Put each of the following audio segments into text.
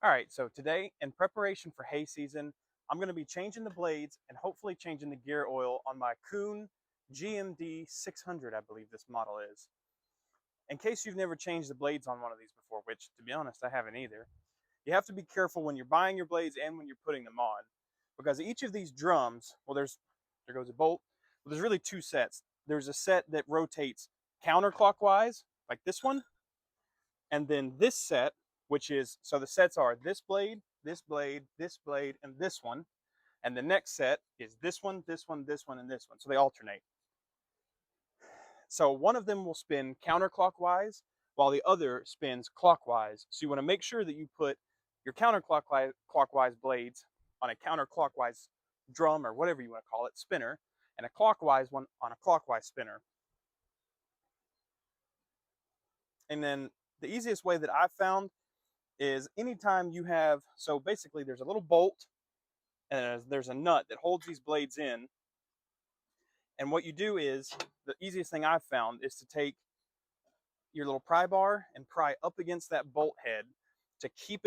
All right, so today, in preparation for hay season, I'm going to be changing the blades and hopefully changing the gear oil on my Kuhn GMD 600, I believe this model is. In case you've never changed the blades on one of these before, which to be honest, I haven't either, you have to be careful when you're buying your blades and when you're putting them on, because each of these drums, well, there goes a bolt. Well, there's really two sets. There's a set that rotates counterclockwise, like this one, and then this set, which is, so the sets are this blade, this blade, this blade, and this one. And the next set is this one, this one, this one, and this one. So they alternate. So one of them will spin counterclockwise while the other spins clockwise. So you want to make sure that you put your counterclockwise blades on a counterclockwise drum or whatever you want to call it, spinner, and a clockwise one on a clockwise spinner. And then the easiest way that I've found is anytime you have, so basically there's a little bolt and there's a nut that holds these blades in. And what you do is, the easiest thing I've found is to take your little pry bar and pry up against that bolt head to keep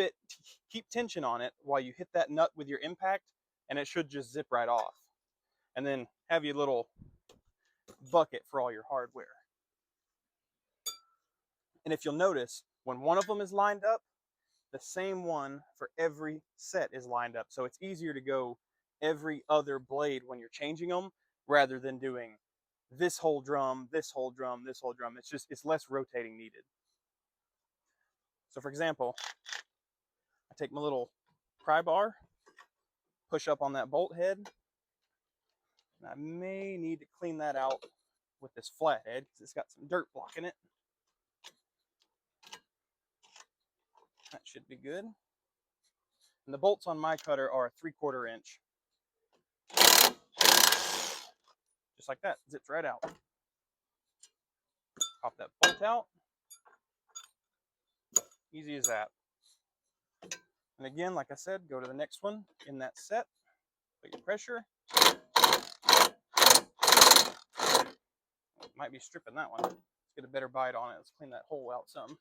tension on it while you hit that nut with your impact, and it should just zip right off. And then have your little bucket for all your hardware. And if you'll notice, when one of them is lined up, the same one for every set is lined up. So it's easier to go every other blade when you're changing them rather than doing this whole drum, this whole drum, this whole drum. It's less rotating needed. So for example, I take my little pry bar, push up on that bolt head, and I may need to clean that out with this flathead because it's got some dirt blocking it. That should be good. And the bolts on my cutter are a 3/4 inch. Just like that, zips right out. Pop that bolt out. Easy as that. And again, like I said, go to the next one in that set, put your pressure. Might be stripping that one. Let's get a better bite on it. Let's clean that hole out some.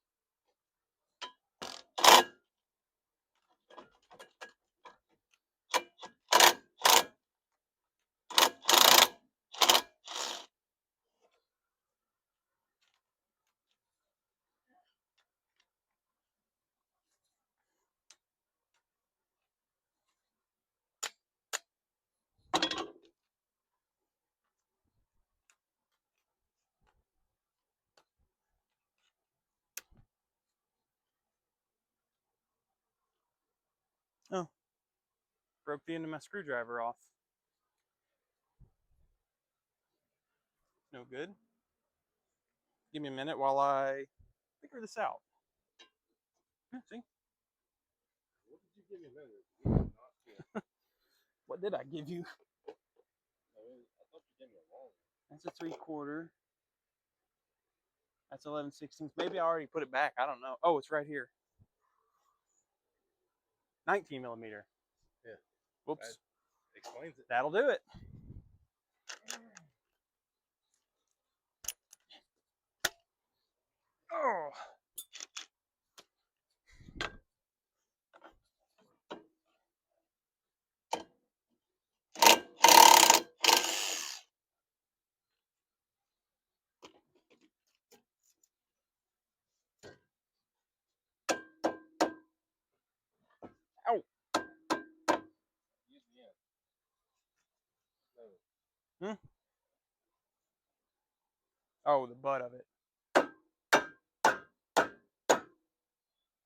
Oh, broke the end of my screwdriver off. No good. Give me a minute while I figure this out. Yeah, see? What did you give me later? What did I give you? I thought you gave me a long one. That's a 3/4. That's 11/16. Maybe I already put it back. I don't know. Oh, it's right here. 19 millimeter. Yeah. Whoops. That explains it. That'll do it. Oh. Ow. Use the end. Hmm? Oh, the butt of it. That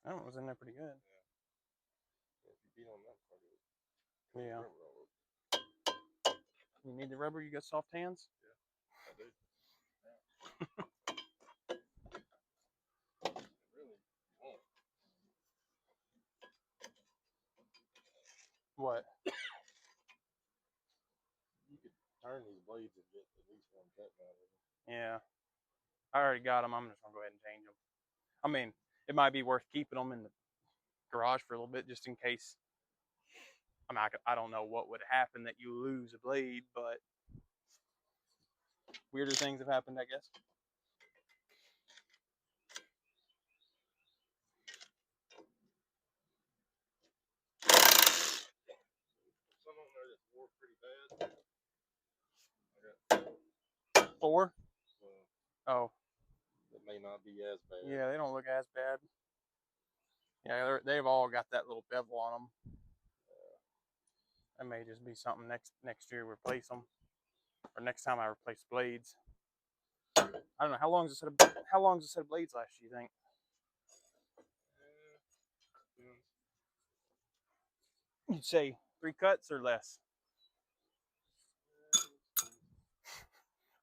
one was in there pretty good. Yeah. If you beat on that part of it. Yeah. Rubber all over. You need the rubber? You got soft hands? Yeah, I do. Really won't. What? You could turn these blades and get at least one cut out of them. Yeah. I already got them. I'm just going to go ahead and change them. I mean, it might be worth keeping them in the garage for a little bit just in case. I mean, I don't know what would happen that you lose a blade, but weirder things have happened, I guess. 4 pretty bad. I got 4? uh, Oh, that may not be as bad. yeah, they don't look as bad. Yeah, they've all got that little bevel on them. That may just be something next year replace them, or next time I replace blades. I don't know how long does a set of blades last? You think? You'd say 3 cuts or less.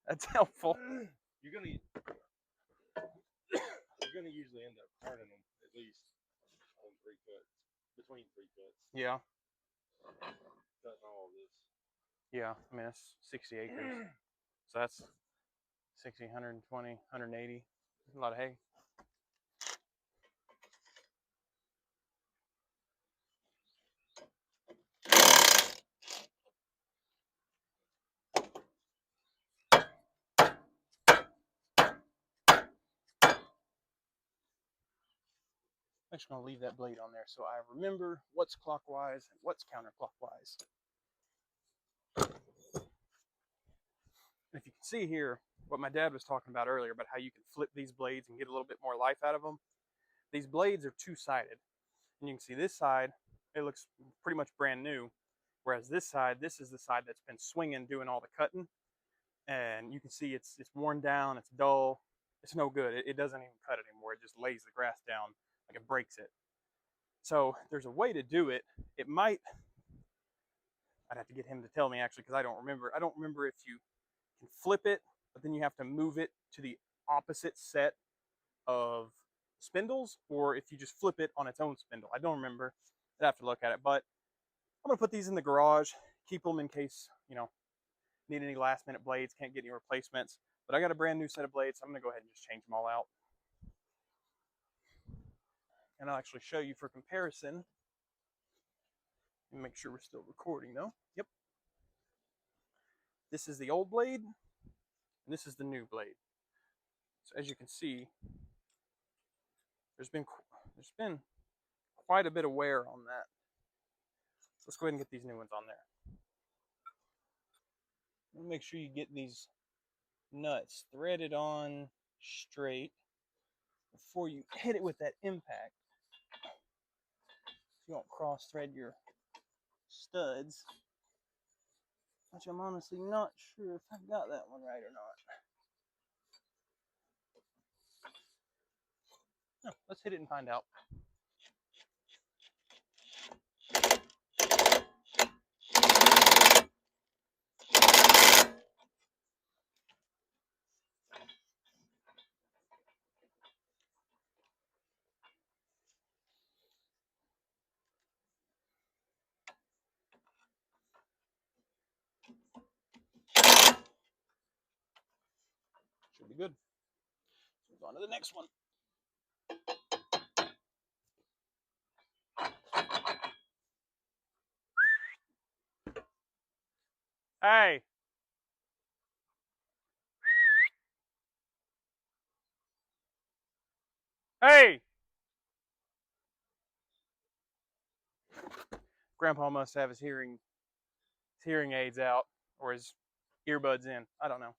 That's helpful. You're gonna usually end up turning them at least on 3 cuts, between 3 cuts. Yeah. Cutting all of this. Yeah, I mean, that's 60 acres. So that's 60, 120, 180. A lot of hay. I'm just going to leave that blade on there so I remember what's clockwise and what's counterclockwise. If you can see here, what my dad was talking about earlier about how you can flip these blades and get a little bit more life out of them. These blades are two-sided. And you can see this side, it looks pretty much brand new. Whereas this side, this is the side that's been swinging, doing all the cutting. And you can see it's worn down, it's dull. It's no good. It doesn't even cut anymore. It just lays the grass down like it breaks it. So there's a way to do it. It might, I'd have to get him to tell me actually, because I don't remember. I don't remember if you can flip it, but then you have to move it to the opposite set of spindles, or if you just flip it on its own spindle. I don't remember. I'd have to look at it, but I'm gonna put these in the garage, keep them in case, you know, need any last minute blades, can't get any replacements. But I got a brand new set of blades, so I'm gonna go ahead and just change them all out. And I'll actually show you for comparison. Make sure we're still recording though. Yep. This is the old blade, and this is the new blade. So as you can see, there's been quite a bit of wear on that. So let's go ahead and get these new ones on there. Make sure you get these nuts threaded on straight before you hit it with that impact. So you don't cross thread your studs, which I'm honestly not sure if I've got that one right or not. No, let's hit it and find out. Should be good. Let's move on to the next one. Hey! Hey! Grandpa must have his hearing aids out or his earbuds in. I don't know.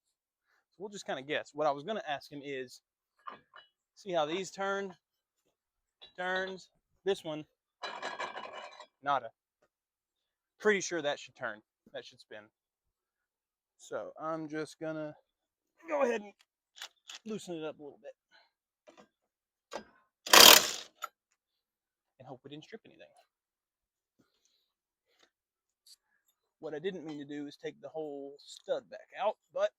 So we'll just kind of guess. What I was going to ask him is, see how these turns? This one, nada. Pretty sure that should turn. That should spin. So I'm just going to go ahead and loosen it up a little bit. And hope we didn't strip anything. What I didn't mean to do is take the whole stud back out, but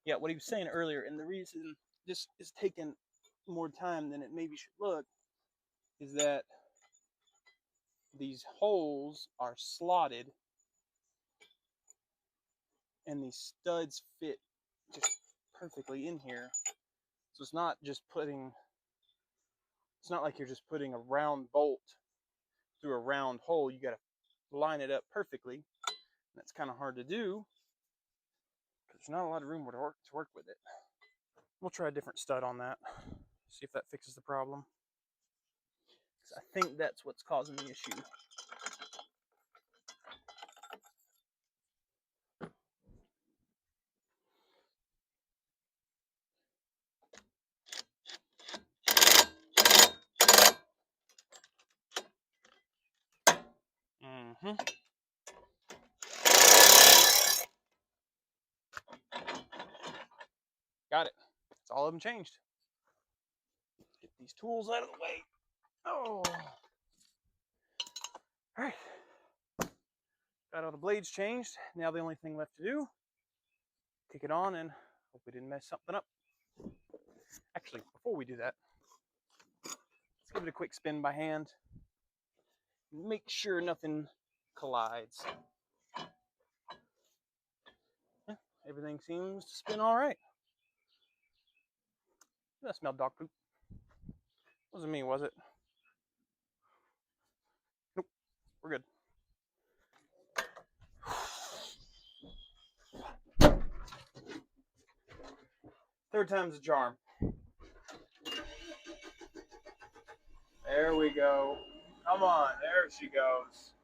yeah, what he was saying earlier, and the reason this is taking more time than it maybe should look, is that these holes are slotted and these studs fit just perfectly in here. So it's not like you're just putting a round bolt through a round hole. You got to line it up perfectly. And that's kind of hard to do because there's not a lot of room to work with it. We'll try a different stud on that, see if that fixes the problem. Because I think that's what's causing the issue. Got it. It's all of them changed. Get these tools out of the way. Oh. All right. Got all the blades changed. Now the only thing left to do, kick it on and hope we didn't mess something up. Actually, before we do that, let's give it a quick spin by hand. Make sure nothing collides. Yeah, everything seems to spin all right. That smelled dog poop. Wasn't me, was it? Nope, we're good. Third time's a charm. There we go. Come on, there she goes.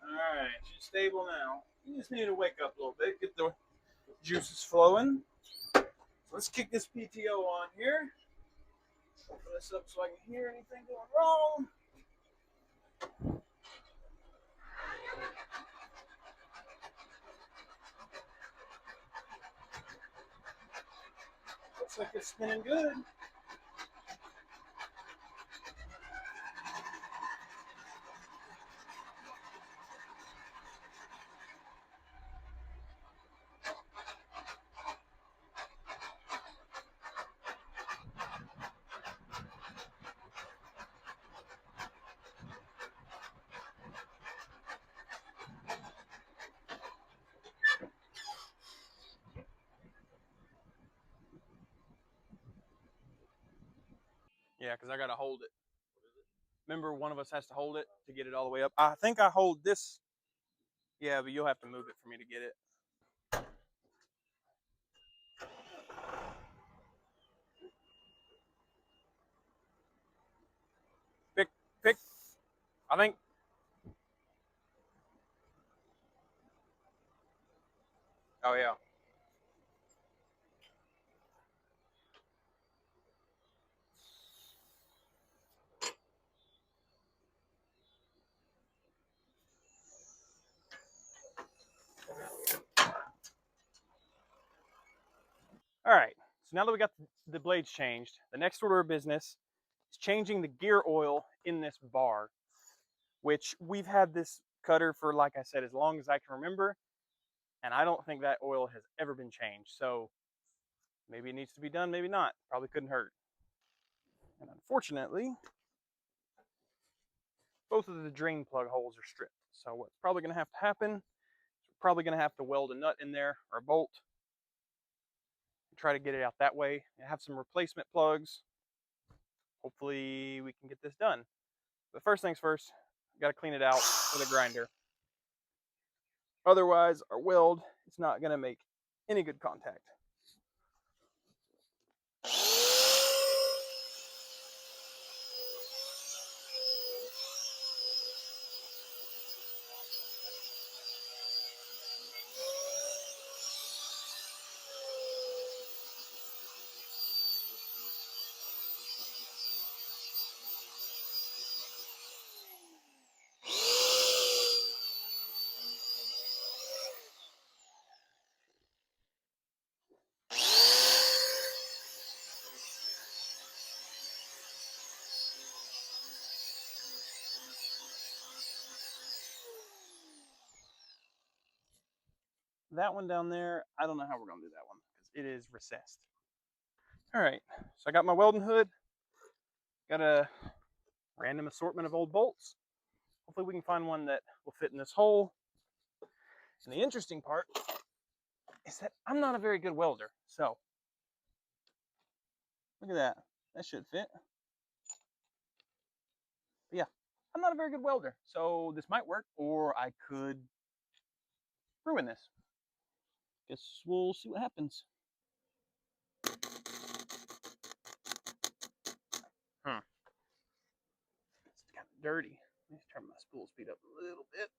Alright, she's stable now. You just need to wake up a little bit, get the juices flowing. So let's kick this PTO on here. Open this up so I can hear anything going wrong. Looks like it's spinning good. Yeah, because I got to hold it. Remember, one of us has to hold it to get it all the way up. I think I hold this. Yeah, but you'll have to move it for me to get it. Pick. I think. Oh, yeah. All right. So now that we got the blades changed, the next order of business is changing the gear oil in this bar, which we've had this cutter for, like I said, as long as I can remember. And I don't think that oil has ever been changed. So maybe it needs to be done, maybe not. Probably couldn't hurt. And unfortunately, both of the drain plug holes are stripped. So what's probably going to have to happen is we're probably going to have to weld a nut in there or a bolt and try to get it out that way. And have some replacement plugs. Hopefully we can get this done. But first things first, got to clean it out with a grinder. Otherwise, our weld is not going to make any good contact. That one down there, I don't know how we're going to do that one because it is recessed. All right, so I got my welding hood. Got a random assortment of old bolts. Hopefully we can find one that will fit in this hole. And the interesting part is that I'm not a very good welder. So look at that. That should fit. But yeah, I'm not a very good welder. So this might work, or I could ruin this. Guess we'll see what happens. It's kind of dirty. Let me turn my spool speed up a little bit.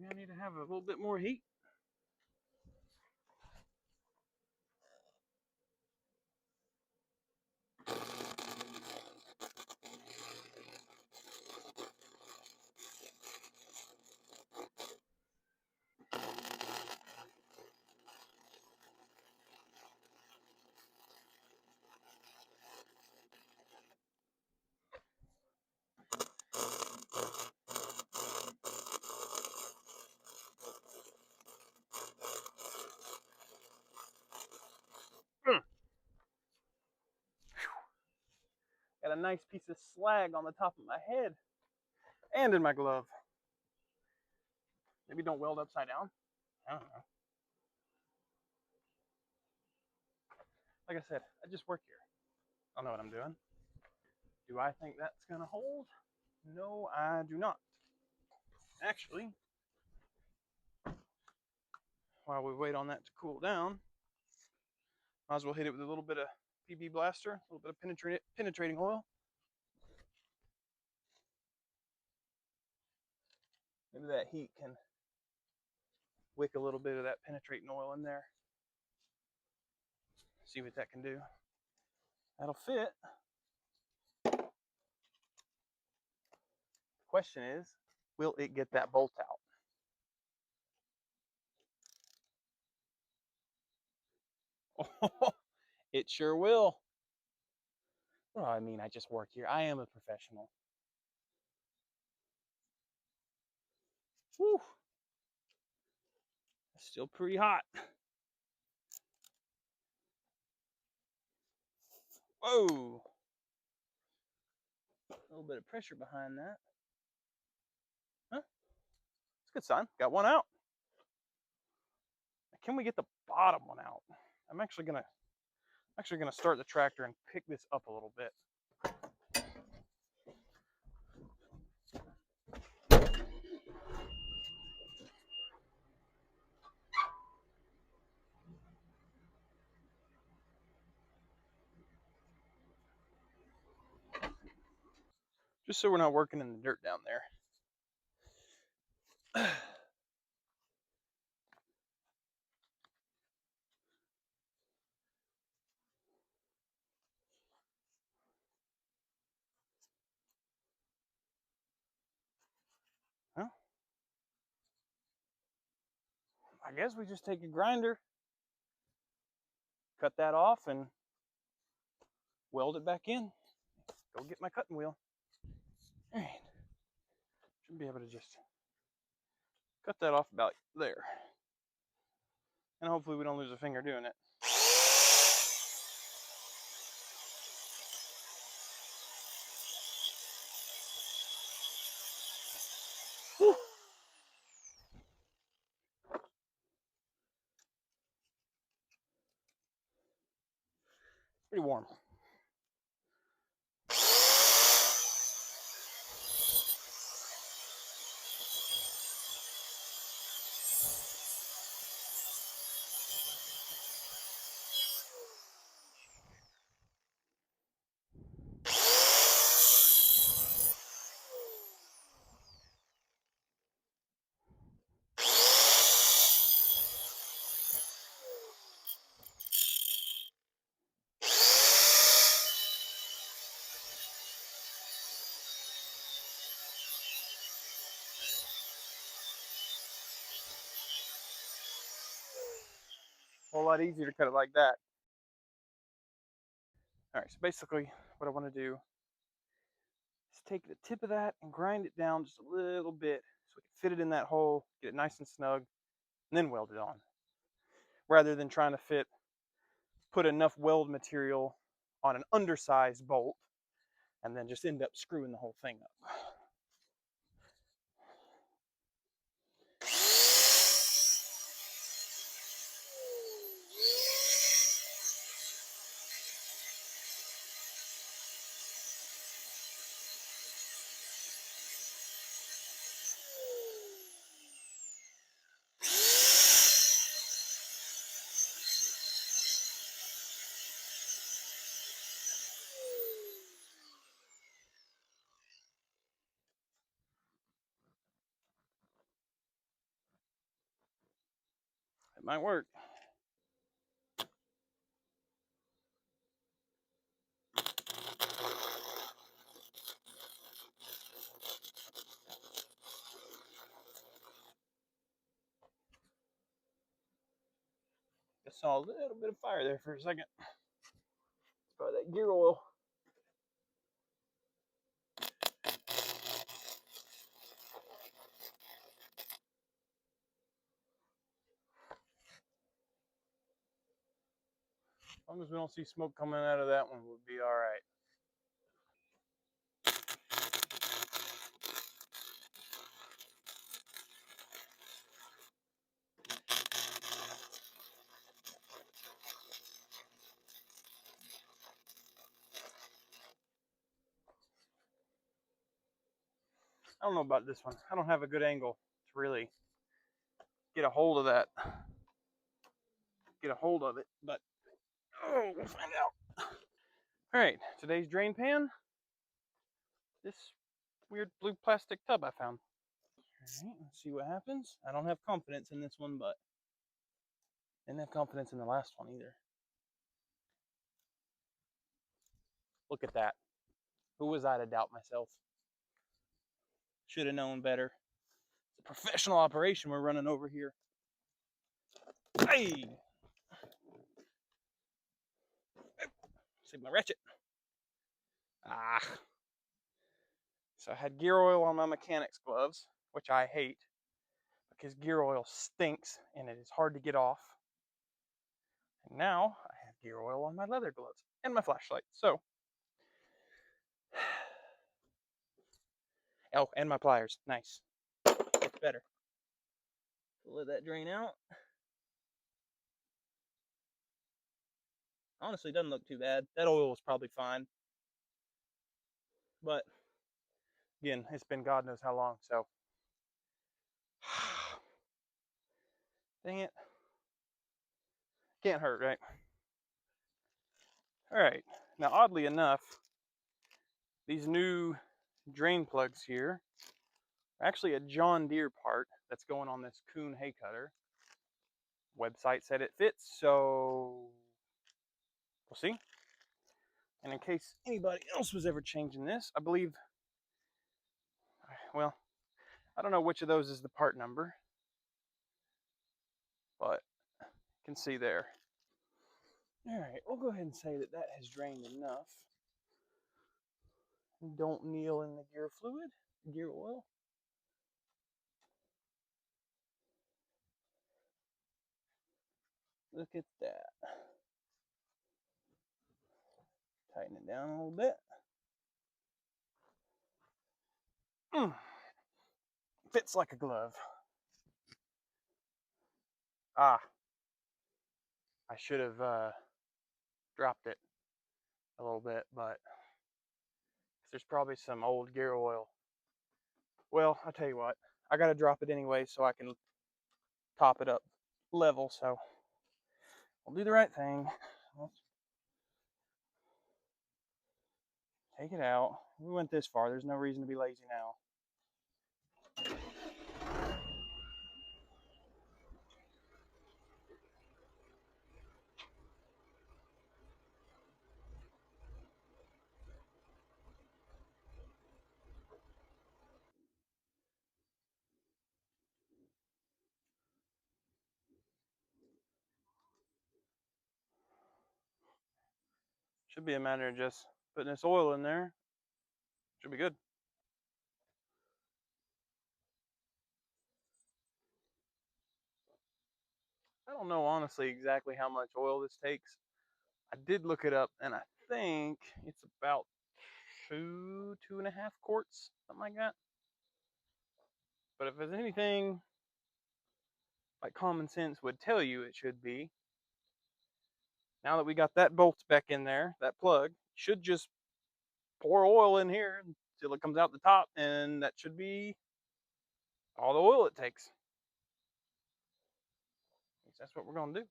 Maybe I need to have a little bit more heat. Got a nice piece of slag on the top of my head and in my glove. Maybe don't weld upside down. I don't know. Like I said, I just work here. I know what I'm doing. Do I think that's gonna hold? No, I do not. Actually, while we wait on that to cool down, might as well hit it with a little bit of PB Blaster, a little bit of penetrating oil. Maybe that heat can wick a little bit of that penetrating oil in there. See what that can do. That'll fit. The question is, will it get that bolt out? Oh, it sure will. Well, I mean, I just work here. I am a professional. Whew. It's still pretty hot. Whoa. A little bit of pressure behind that. Huh? It's a good sign. Got one out. Can we get the bottom one out? I'm actually gonna start the tractor and pick this up a little bit. Just so we're not working in the dirt down there. Well, I guess we just take a grinder, cut that off, and weld it back in. Go get my cutting wheel. All right. Should be able to just cut that off about there. And hopefully we don't lose a finger doing it. Whew. Pretty warm. A whole lot easier to cut it like that. All right, so basically what I want to do is take the tip of that and grind it down just a little bit so we can fit it in that hole, get it nice and snug, and then weld it on. Rather than trying to put enough weld material on an undersized bolt and then just end up screwing the whole thing up. It might work. I saw a little bit of fire there for a second. It's probably that gear oil. As long as we don't see smoke coming out of that one, we'll be all right. I don't know about this one. I don't have a good angle to really get a hold of that. Get a hold of it, but we'll find out. All right, today's drain pan. This weird blue plastic tub I found. All right, let's see what happens. I don't have confidence in this one, but I didn't have confidence in the last one either. Look at that. Who was I to doubt myself? Should have known better. It's a professional operation we're running over here. Hey! Save my ratchet. Ah. So I had gear oil on my mechanic's gloves, which I hate because gear oil stinks and it is hard to get off. And now I have gear oil on my leather gloves and my flashlight. So, oh, and my pliers. Nice. It's better. Let that drain out. Honestly, doesn't look too bad. That oil was probably fine. But, again, it's been God knows how long, so. Dang it. Can't hurt, right? All right. Now, oddly enough, these new drain plugs here are actually a John Deere part that's going on this Kuhn hay cutter. Website said it fits, so we'll see. And in case anybody else was ever changing this, I believe, well, I don't know which of those is the part number, but you can see there. All right, we'll go ahead and say that that has drained enough. Don't kneel in the gear fluid, gear oil. Look at that. Tighten it down a little bit. Fits like a glove. Ah, I should have dropped it a little bit, but there's probably some old gear oil. Well, I'll tell you what, I gotta drop it anyway so I can top it up level, so I'll do the right thing. Let's take it out. We went this far, there's no reason to be lazy now. Should be a matter of just putting this oil in there. Should be good. I don't know honestly exactly how much oil this takes. I did look it up and I think it's about 2.5 quarts, something like that. But if there's anything like common sense would tell you it should be, now that we got that bolt back in there, that plug should just pour oil in here until it comes out the top, and that should be all the oil it takes. At least that's what we're gonna do,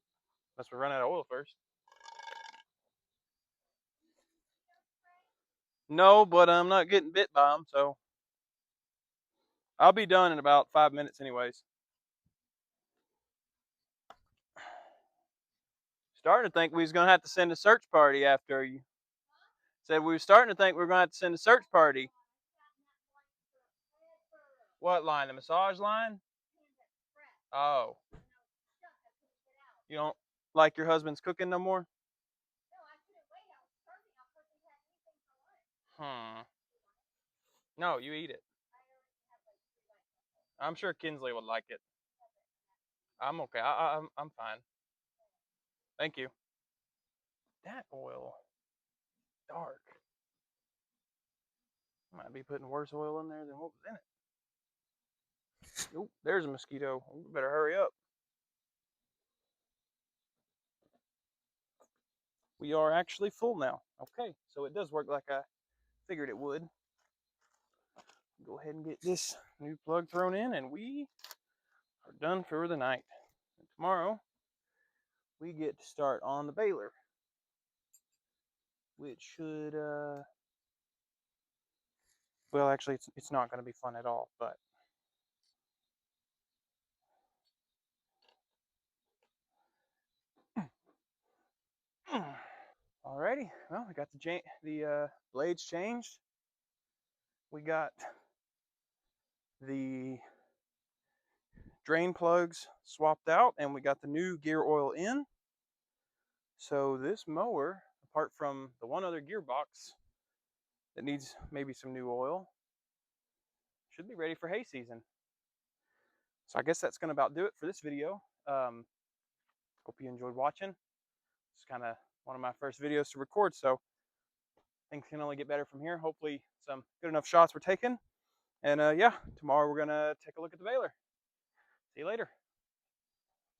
unless we run out of oil first. No, but I'm not getting bit by them, so I'll be done in about 5 minutes anyways. Starting to think we was gonna have to send a search party after you. Said we were starting to think we were gonna have to send a search party. What line? The massage line? Oh. You don't like your husband's cooking no more? No, you eat it. I'm sure Kinsley would like it. I'm okay. I'm fine. Thank you. That oil, dark. Might be putting worse oil in there than what was in it. Oh, there's a mosquito. We better hurry up. We are actually full now. Okay, so it does work like I figured it would. Go ahead and get this new plug thrown in, and we are done for the night. And tomorrow, we get to start on the baler, which should, well, actually, it's not going to be fun at all, but alrighty. Well, we got the blades changed. We got the drain plugs swapped out, and we got the new gear oil in. So this mower, apart from the one other gearbox that needs maybe some new oil, should be ready for hay season. So I guess that's going to about do it for this video. Hope you enjoyed watching. It's kind of one of my first videos to record, so things can only get better from here. Hopefully some good enough shots were taken. And yeah, tomorrow we're going to take a look at the baler. See you later.